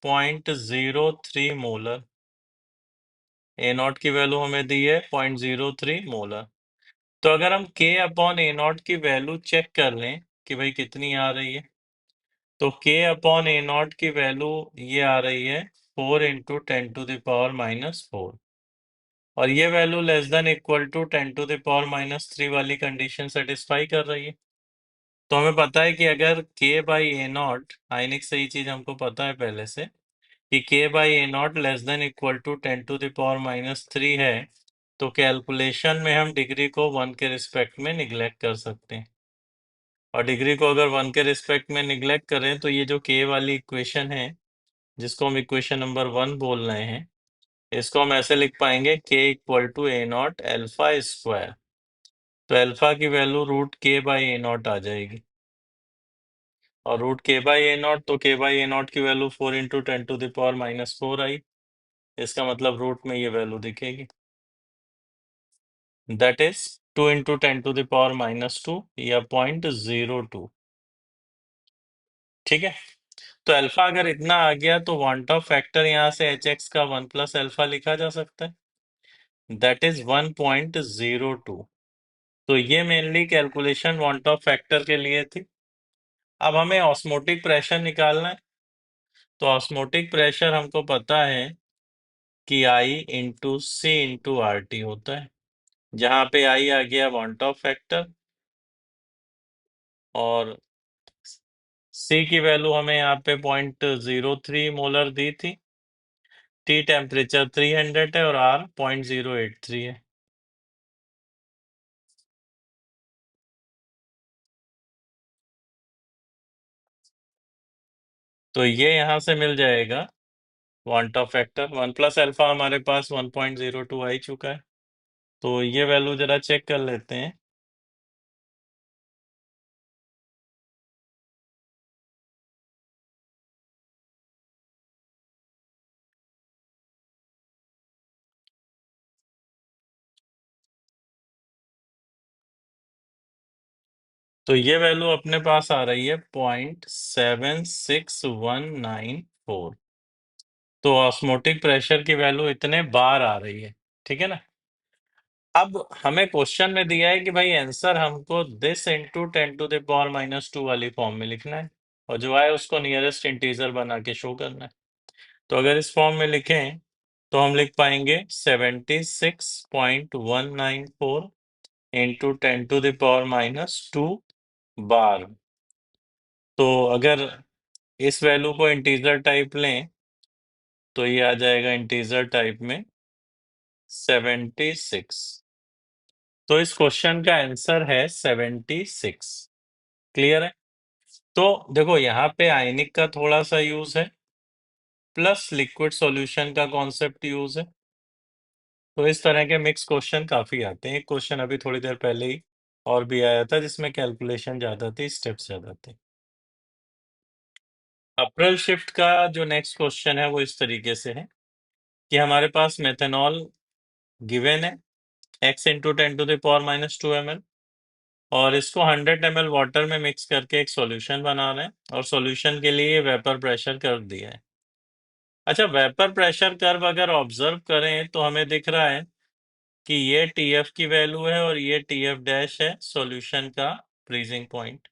0.03 मोलर। A0 की वैल्यू हमें दी है 0.03 मोलर। तो अगर हम K अपॉन A0 की वैल्यू चेक कर लें कि भाई कितनी आ रही है, तो K अपॉन A0 की वैल्यू ये आ रही है 4 इंटू 10⁻⁻4, और ये value less than equal to 10⁻⁻3 वाली कंडीशन सेटिस्फाई कर रही है। तो हमें पता है कि अगर K बाई A0, आयनिक से ही चीज हमको पता है पहले से कि K by A0 less than equal to 10⁻⁻3 है, तो कैलकुलेशन में हम डिग्री को 1 के रिस्पेक्ट में निगलेक्ट कर सकते हैं, और डिग्री को अगर 1 के रिस्पेक्ट में निगलेक्ट करें तो ये जो K वाली इक्वेशन है जिसको हम इक्वेशन नंबर 1 बोल रहे हैं, इसको हम ऐसे लिख पाएंगे K equal to A0 alpha square. तो अल्फा की value root K by A0 आ जाएगी, और रूट K बाई A0, तो K बाई A0 की वैल्यू 4 इंटू 10⁻⁻4 आई। इसका मतलब रूट में ये वैल्यू दिखेगी, दैट इज 2 इंटू 10⁻⁻2 या 0.02। ठीक है, तो अल्फा अगर इतना आ गया तो वांट ऑफ फैक्टर यहाँ से HX का 1 प्लस अल्फा लिखा जा सकता है, दैट इज 1.02। तो ये mainly calculation want Hoff factor के लिए थी। अब हमें ऑस्मोटिक प्रेशर निकालना है। तो ऑस्मोटिक प्रेशर हमको पता है कि I into C into R T होता है, जहां पे I आ गया वांट ऑफ फैक्टर और C की वैल्यू हमें यहाँ पे 0.03 मोलर दी थी। T टेम्परेचर 300 है और R 0.083 है। तो ये यहाँ से मिल जाएगा want Hoff factor 1 plus alpha हमारे पास 1.02 आ ही चुका है। तो ये वैल्यू जरा चेक कर लेते हैं। तो ये वैल्यू अपने पास आ रही है 0.76194। तो ऑस्मोटिक प्रेशर की वैल्यू इतने बार आ रही है, ठीक है ना। अब हमें क्वेश्चन में दिया है कि भाई आंसर हमको दिस इंटू 10⁻⁻² वाली फॉर्म में लिखना है और जो आए उसको नियरेस्ट इंटीजर बना के शो करना है। तो अगर इस फॉर्म में लिखें तो हम लिख पाएंगे 76.194 इंटू 10⁻²। बार। तो अगर इस वैल्यू को इंटीजर टाइप लें तो ये आ जाएगा इंटीजर टाइप में 76। तो इस क्वेश्चन का आंसर है 76। क्लियर है। तो देखो यहाँ पे आयनिक का थोड़ा सा यूज है प्लस लिक्विड सॉल्यूशन का कॉन्सेप्ट यूज है। तो इस तरह के मिक्स क्वेश्चन काफी आते हैं। एक क्वेश्चन अभी थोड़ी देर पहले ही और भी आया था जिसमें कैलकुलेशन ज्यादा थी, स्टेप्स ज्यादा थे। अप्रैल शिफ्ट का जो नेक्स्ट क्वेश्चन है वो इस तरीके से है कि हमारे पास मेथनॉल गिवन है x इंटू 10⁻²ml और इसको 100 ml वाटर में मिक्स करके एक सॉल्यूशन बना रहे हैं और सॉल्यूशन के लिए वेपर प्रेशर कर्व दिया है। अच्छा, वेपर प्रेशर कर्व अगर ऑब्जर्व करें तो हमें दिख रहा है कि ये TF की वैल्यू है और ये TF डैश है सॉल्यूशन का फ्रीजिंग पॉइंट।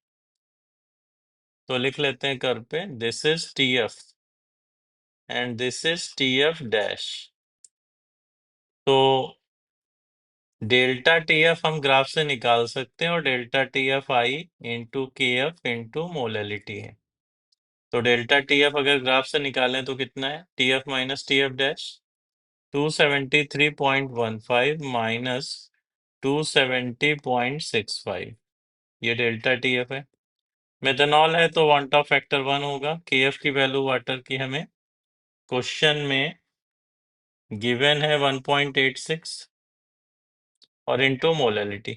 तो लिख लेते हैं कर्व पे, this is TF and this is TF dash. तो डेल्टा TF हम ग्राफ से निकाल सकते हैं और delta TF I into KF into molality है। तो डेल्टा TF अगर ग्राफ से निकालें तो कितना है, TF minus TF dash 273.15 minus 270.65। ये डेल्टा TF है। मेथनॉल है तो वांट ऑफ फैक्टर 1 होगा। KF की वैल्यू वाटर की हमें क्वेश्चन में गिवन है 1.86 और इंटू मोलैलिटी।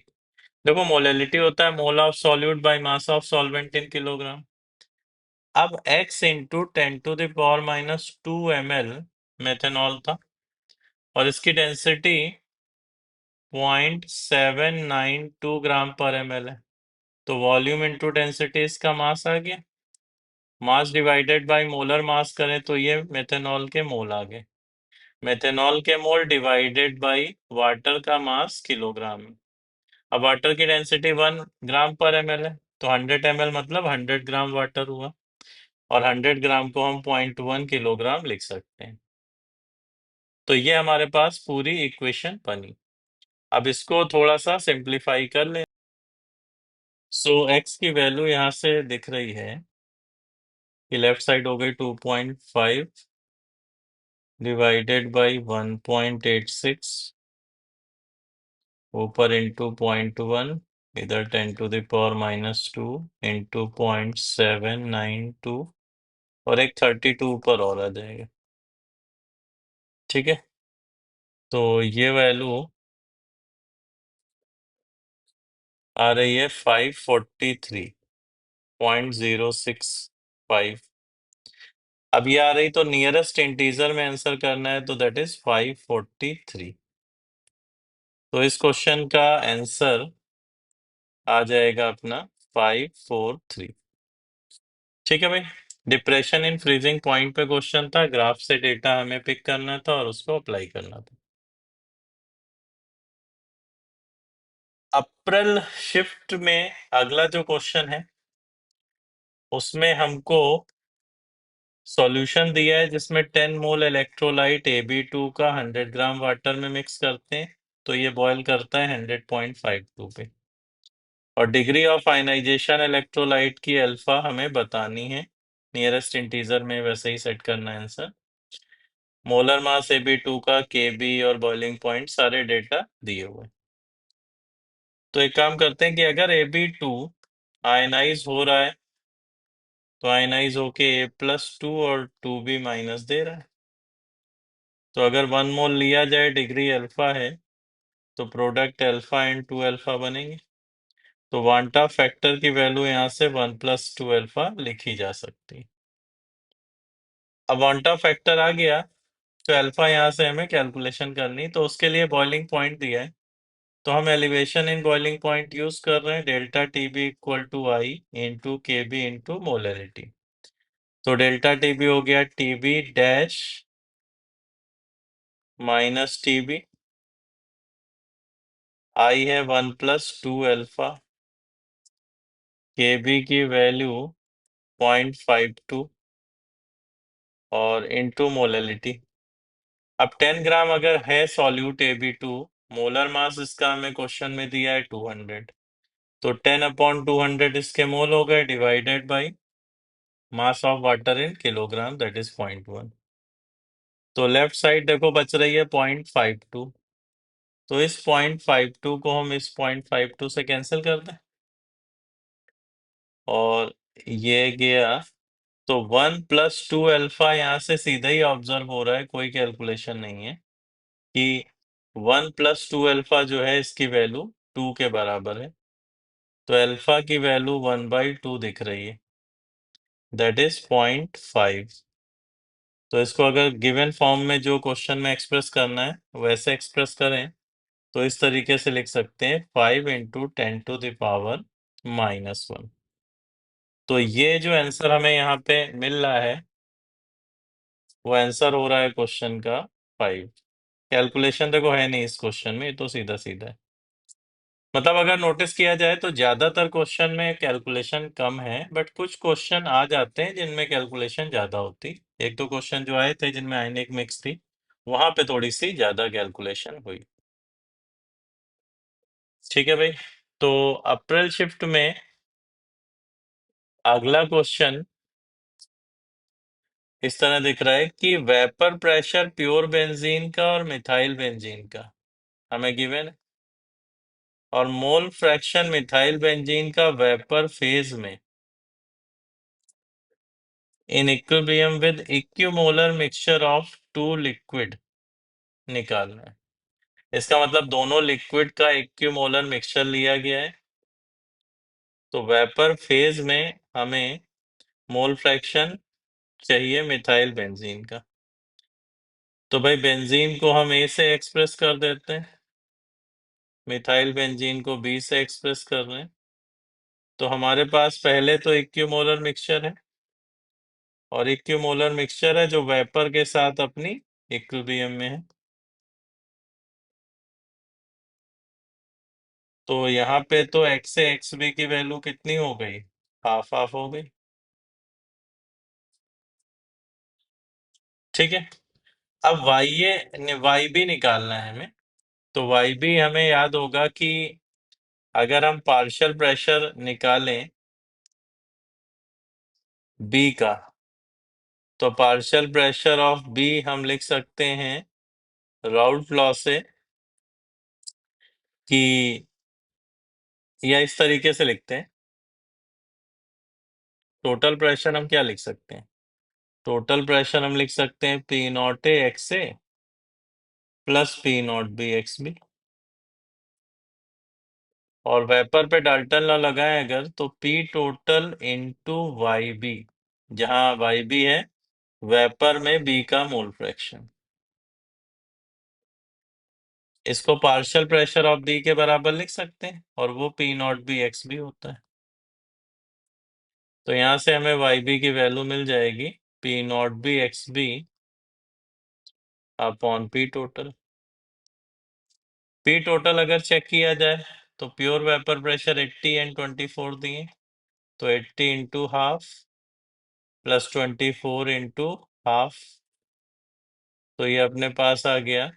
देखो मोलैलिटी होता है mole of solute by mass of solvent in kilogram. अब x इंटू 10⁻² ml मेथनॉल था और इसकी डेंसिटी 0.792 ग्राम पर ml है। तो वॉल्यूम इंटू डेंसिटी इसका मास आ गया। मास डिवाइडेड बाय मोलर मास करें तो ये मेथनॉल के मोल आ गए। मेथनॉल के मोल डिवाइडेड बाय वाटर का मास किलोग्राम में। अब वाटर की डेंसिटी 1 ग्राम पर ml है तो 100 ml मतलब 100 ग्राम वाटर हुआ और 100 ग्राम को हम 0.1 किलोग्राम लिख सकते हैं। तो ये हमारे पास पूरी इक्वेशन बनी। अब इसको थोड़ा सा सिंप्लीफाई कर ले। सो x की वैल्यू यहाँ से दिख रही है कि लेफ्ट साइड हो गई 2.5 डिवाइडेड बाई 1.86 ऊपर इंटू 0.1 इधर 10⁻⁻² इंटू 0.792 और एक 32 ऊपर और आ जाएगा। ठीक है, तो ये वैल्यू आ रही है 543.065। अब ये आ रही तो नियरेस्ट इंटीजर में आंसर करना है तो दैट इज 543। तो इस क्वेश्चन का आंसर आ जाएगा अपना 543। ठीक है भाई, डिप्रेशन इन फ्रीजिंग पॉइंट पे क्वेश्चन था, ग्राफ से डेटा हमें पिक करना था और उसको अप्लाई करना था। अप्रैल शिफ्ट में अगला जो क्वेश्चन है उसमें हमको सॉल्यूशन दिया है जिसमें 10 मोल इलेक्ट्रोलाइट Ab2 का 100 ग्राम वाटर में मिक्स करते हैं, तो ये बॉयल करता है 100.52 पे। और डिग्री ऑफ आयनाइजेशन इलेक्ट्रोलाइट की अल्फा हमें बतानी है, नियरेस्ट इंटीजर में वैसे ही सेट करना है आंसर। मोलर मास Ab2 का, Kb और बॉइलिंग पॉइंट सारे डेटा दिए हुए। तो एक काम करते हैं कि अगर Ab2 आयनाइज हो रहा है तो आयनाइज होके A+2 और 2B माइनस दे रहा है। तो अगर 1 मोल लिया जाए, डिग्री अल्फा है, तो प्रोडक्ट अल्फा एंड 2 अल्फा बनेंगे। तो वांटा फैक्टर की वैल्यू यहाँ से 1+2 अल्फा लिखी जा सकती है। अब वांटा फैक्टर आ गया तो अल्फा यहाँ से हमें कैलकुलेशन करनी, तो उसके लिए बॉइलिंग पॉइंट दिया है, तो हम elevation in boiling point use कर रहे हैं। Delta TB equal to I into K B into molarity. तो डेल्टा टीबी हो गया TB dash minus TB, I है 1+2 अल्फा, के बी की वैल्यू 0.52 और इंटू मोलरिटी। अब 10 ग्राम अगर है सॉल्यूट Ab2, मोलर मास इसका हमें क्वेश्चन में दिया है 200, तो 10/200 इसके मोल हो गए, divided by mass of water in kilogram, that is 0.1। तो लेफ्ट साइड देखो बच रही है 0.52, तो इस 0.52 को हम इस 0.52 से कैंसिल कर दें और ये गया। तो 1+2 अल्फा यहाँ से सीधा ही ऑब्जर्व हो रहा है, कोई कैलकुलेशन नहीं है, कि 1+2 अल्फा जो है इसकी वैल्यू 2 के बराबर है। तो अल्फा की वैल्यू 1/2 दिख रही है, दैट इज 0.5। तो इसको अगर गिवन फॉर्म में जो क्वेश्चन में एक्सप्रेस करना है वैसे एक्सप्रेस करें तो इस तरीके से लिख सकते हैं 5 इंटू 10⁻⁻1। तो ये जो आंसर हमें यहाँ पे मिल रहा है वो आंसर हो रहा है क्वेश्चन का 5। कैलकुलेशन देखो है नहीं इस क्वेश्चन में, ये तो सीधा सीधा है। मतलब अगर नोटिस किया जाए तो ज्यादातर क्वेश्चन में कैलकुलेशन कम है, बट कुछ क्वेश्चन आ जाते हैं जिनमें कैलकुलेशन ज्यादा होती। एक दो क्वेश्चन जो आए थे जिनमें आयनिक मिक्स थी, वहां पे थोड़ी सी ज्यादा कैलकुलेशन हुई। ठीक है भाई, तो अप्रैल शिफ्ट में अगला क्वेश्चन इस तरह दिख रहा है कि वेपर प्रेशर प्योर बेंजीन का और मिथाइल बेंजीन का हमें गिवन है, और मोल फ्रैक्शन मिथाइल बेंजीन का वेपर फेज में in equilibrium with equimolar mixture of two liquid निकालना है। इसका मतलब दोनों लिक्विड का इक्विमोलर मिक्सचर लिया गया है, तो वेपर फेज में हमें मोल फ्रैक्शन चाहिए मिथाइल बेंजीन का। तो भाई बेंजीन को हम ए से एक्सप्रेस कर देते हैं, मिथाइल बेंजीन को बी से एक्सप्रेस कर रहे हैं। तो हमारे पास पहले तो इक्विमोलर मिक्सचर है, और इक्विमोलर मिक्सचर है जो वेपर के साथ अपनी इक्विलिब्रियम में है। तो यहाँ पे तो x से xb की वैल्यू कितनी हो गई, हाफ हाफ हो गई। ठीक है, अब yb निकालना है हमें। तो yb हमें याद होगा कि अगर हम पार्शियल प्रेशर निकालें b का, तो पार्शियल प्रेशर ऑफ b हम लिख सकते हैं राउल्ट लॉ से, कि या इस तरीके से लिखते हैं, टोटल प्रेशर हम क्या लिख सकते हैं, टोटल प्रेशर हम लिख सकते हैं P naught A X A plus P naught B X B. और वेपर पे डाल्टन लॉ लगाएं अगर, तो P total into Y B, जहां वाई बी है वेपर में बी का मोल फ्रैक्शन। इसको पार्शियल प्रेशर ऑफ बी के बराबर लिख सकते हैं, और वो P naught B X B होता है। तो यहां से हमें वाई बी की वैल्यू मिल जाएगी P naught B X B upon P total. P total अगर चेक किया जाए तो प्योर वेपर प्रेशर 80 एंड 24 दिए, तो 80 into half plus 24 into half, तो ये अपने पास आ गया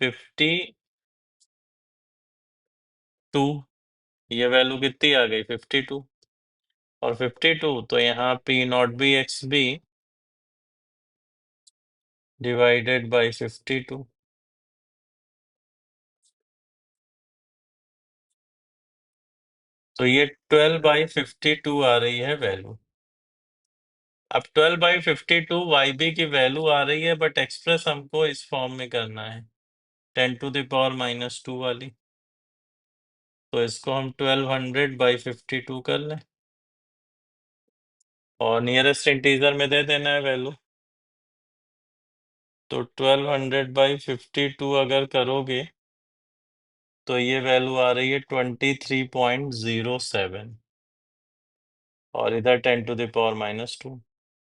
52। ये वैल्यू कितनी आ गई? 52। और 52 तो यहाँ P naught B X B divided by 52। तो ये 12/52 आ रही है वैल्यू। अब 12/52 वाई बी की वैल्यू आ रही है, बट एक्सप्रेस हमको इस फॉर्म में करना है 10⁻⁻² वाली। तो इसको हम 1200/52 कर लें और नियरेस्ट इंटीजर में दे देना है वैल्यू। तो 1200/52 अगर करोगे तो ये वैल्यू आ रही है 23.07 और इधर 10⁻²।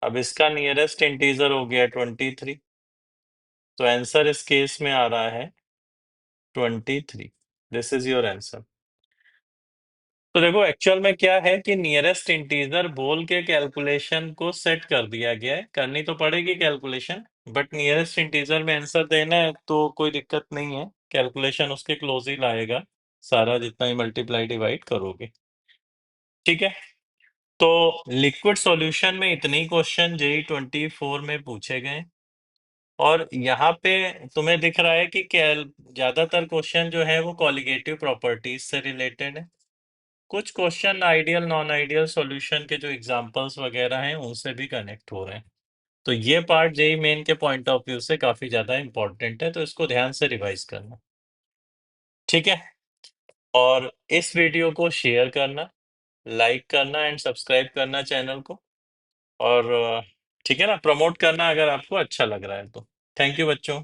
अब इसका नियरेस्ट इंटीजर हो गया 23, तो आंसर इस केस में आ रहा है 23। This is your answer. तो देखो एक्चुअल में क्या है कि नियरेस्ट इंटीजर बोल के कैलकुलेशन को सेट कर दिया गया है। करनी तो पड़ेगी कैलकुलेशन, बट नियरेस्ट इंटीजर में आंसर देना है तो कोई दिक्कत नहीं है, कैलकुलेशन उसके क्लोज ही लाएगा सारा, जितना ही मल्टीप्लाई डिवाइड करोगे। ठीक है, तो लिक्विड सॉल्यूशन में इतने क्वेश्चन जेई 24 में पूछे गए। और यहाँ पे तुम्हें दिख रहा है कि क्या ज्यादातर क्वेश्चन जो है वो कॉलिगेटिव प्रॉपर्टीज से रिलेटेड है। कुछ question ideal non ideal solution के जो एग्जांपल्स वगैरह हैं उनसे भी कनेक्ट हो रहे हैं। तो ये पार्ट जेई मेन के पॉइंट ऑफ व्यू से काफी ज्यादा इंपॉर्टेंट है, तो इसको ध्यान से रिवाइज करना। ठीक है, और इस वीडियो को शेयर करना, लाइक करना एंड सब्सक्राइब करना चैनल को। और ठीक है ना, प्रमोट करना अगर आपको अच्छा लग रहा है तो। थैंक यू बच्चों।